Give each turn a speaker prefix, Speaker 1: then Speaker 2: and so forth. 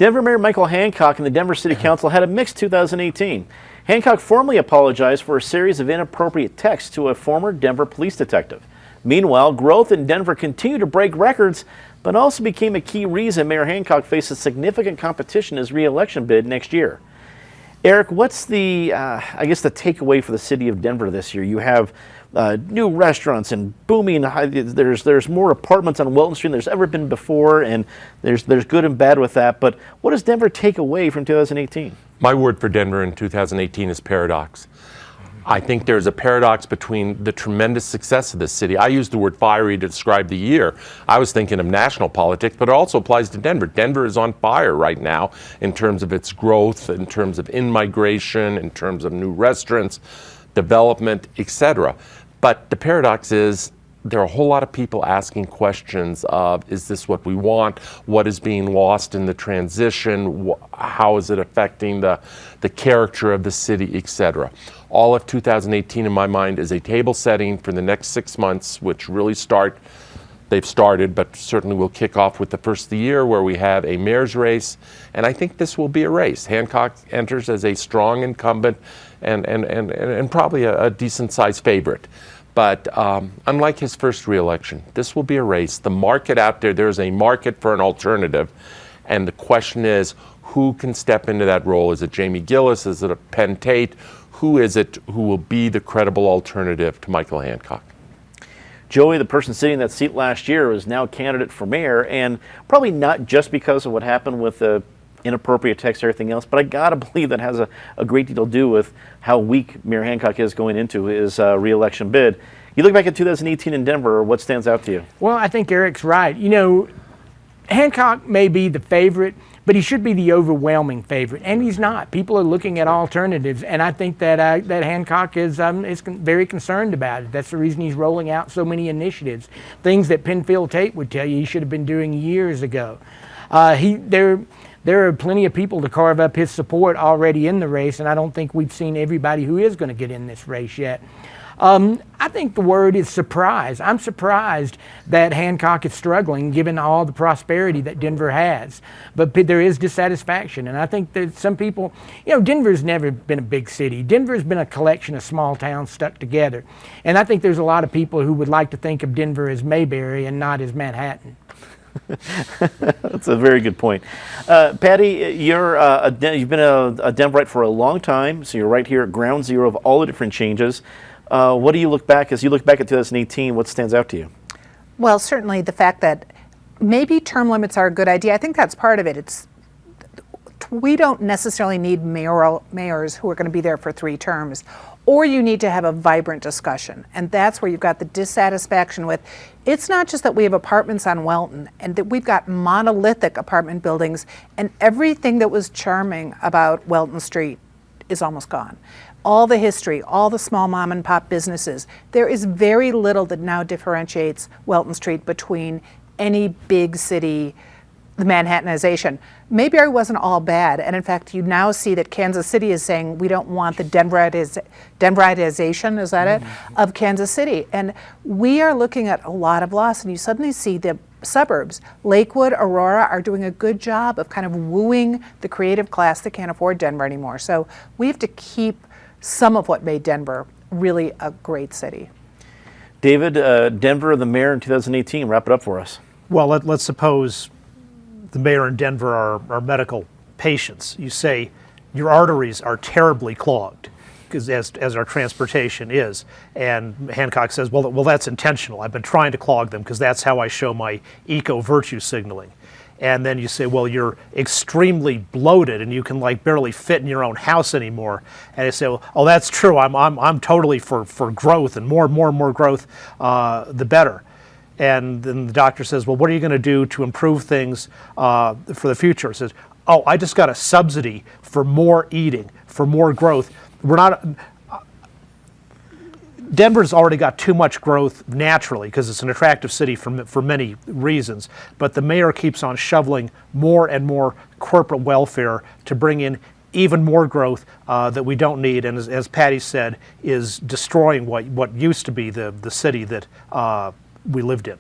Speaker 1: Denver Mayor Michael Hancock and the Denver City Council had a mixed 2018. Hancock formally apologized for a series of inappropriate texts to a former Denver police detective. Meanwhile, growth in Denver continued to break records, but also became a key reason Mayor Hancock faces significant competition in his re-election bid next year. Eric, what's the takeaway for the city of Denver this year? You have new restaurants and booming. There's more apartments on Welton Street than there's ever been before, and there's good and bad with that. But what does Denver take away from 2018?
Speaker 2: My word for Denver in 2018 is paradox. I think there's a paradox between the tremendous success of this city. I used the word fiery to describe the year. I was thinking of national politics, but it also applies to Denver. Denver is on fire right now in terms of its growth, in terms of in-migration, in terms of new restaurants, development, etc. But the paradox is there are a whole lot of people asking questions of, is this what we want? What is being lost in the transition? How is it affecting the character of the city, etc.? All of 2018, in my mind, is a table setting for the next 6 months, which really they've started, but certainly will kick off with the first of the year, where we have a mayor's race. And I think this will be a race. Hancock enters as a strong incumbent and probably a decent-sized favorite. But unlike his first re-election, this will be a race. The market out there's a market for an alternative. And the question is, who can step into that role? Is it Jamie Gillis? Is it a Penn Tate? Who is it who will be the credible alternative to Michael Hancock?
Speaker 1: Joey, the person sitting in that seat last year, is now a candidate for mayor, and probably not just because of what happened with the inappropriate text or everything else, but I gotta believe that has a great deal to do with how weak Mayor Hancock is going into his re-election bid. You look back at 2018 in Denver, what stands out to you?
Speaker 3: Well, I think Eric's right. You know, Hancock may be the favorite, but he should be the overwhelming favorite, and he's not. People are looking at alternatives, and I think that that Hancock is very concerned about it. That's the reason he's rolling out so many initiatives, things that Penfield Tate would tell you he should have been doing years ago. There are plenty of people to carve up his support already in the race, and I don't think we've seen everybody who is going to get in this race yet. I think the word is surprise. I'm surprised that Hancock is struggling given all the prosperity that Denver has. But there is dissatisfaction, and I think that some people, you know, Denver's never been a big city. Denver's been a collection of small towns stuck together. And I think there's a lot of people who would like to think of Denver as Mayberry and not as Manhattan.
Speaker 1: That's a very good point. Patty, you've been a Denverite for a long time, so you're right here at ground zero of all the different changes. What do you look back, as you look back at 2018, what stands out to you?
Speaker 4: Well, certainly the fact that maybe term limits are a good idea. I think that's part of it. We don't necessarily need mayors who are going to be there for 3 terms, or you need to have a vibrant discussion. And that's where you've got the dissatisfaction with, it's not just that we have apartments on Welton and that we've got monolithic apartment buildings, and everything that was charming about Welton Street is almost gone. All the history, all the small mom and pop businesses, there is very little that now differentiates Welton Street between any big city, the Manhattanization. Mayberry wasn't all bad, and in fact you now see that Kansas City is saying we don't want the Denveritization, is that it, of Kansas City. And we are looking at a lot of loss, and you suddenly see the suburbs, Lakewood, Aurora, are doing a good job of kind of wooing the creative class that can't afford Denver anymore. So we have to keep some of what made Denver really a great city.
Speaker 1: David, Denver, the mayor in 2018, wrap it up for us.
Speaker 5: Well, let's suppose the mayor in Denver are medical patients. You say your arteries are terribly clogged, because as our transportation is. And Hancock says, well, that's intentional. I've been trying to clog them because that's how I show my eco-virtue signaling. And then you say, well, you're extremely bloated and you can like barely fit in your own house anymore. And I say, well, oh, that's true. I'm totally for growth, and more growth, the better. And then the doctor says, well, what are you going to do to improve things for the future? He says, oh, I just got a subsidy for more eating, for more growth. Denver's already got too much growth naturally because it's an attractive city for many reasons, but the mayor keeps on shoveling more and more corporate welfare to bring in even more growth that we don't need, and as Patty said, is destroying what used to be the city that we lived in.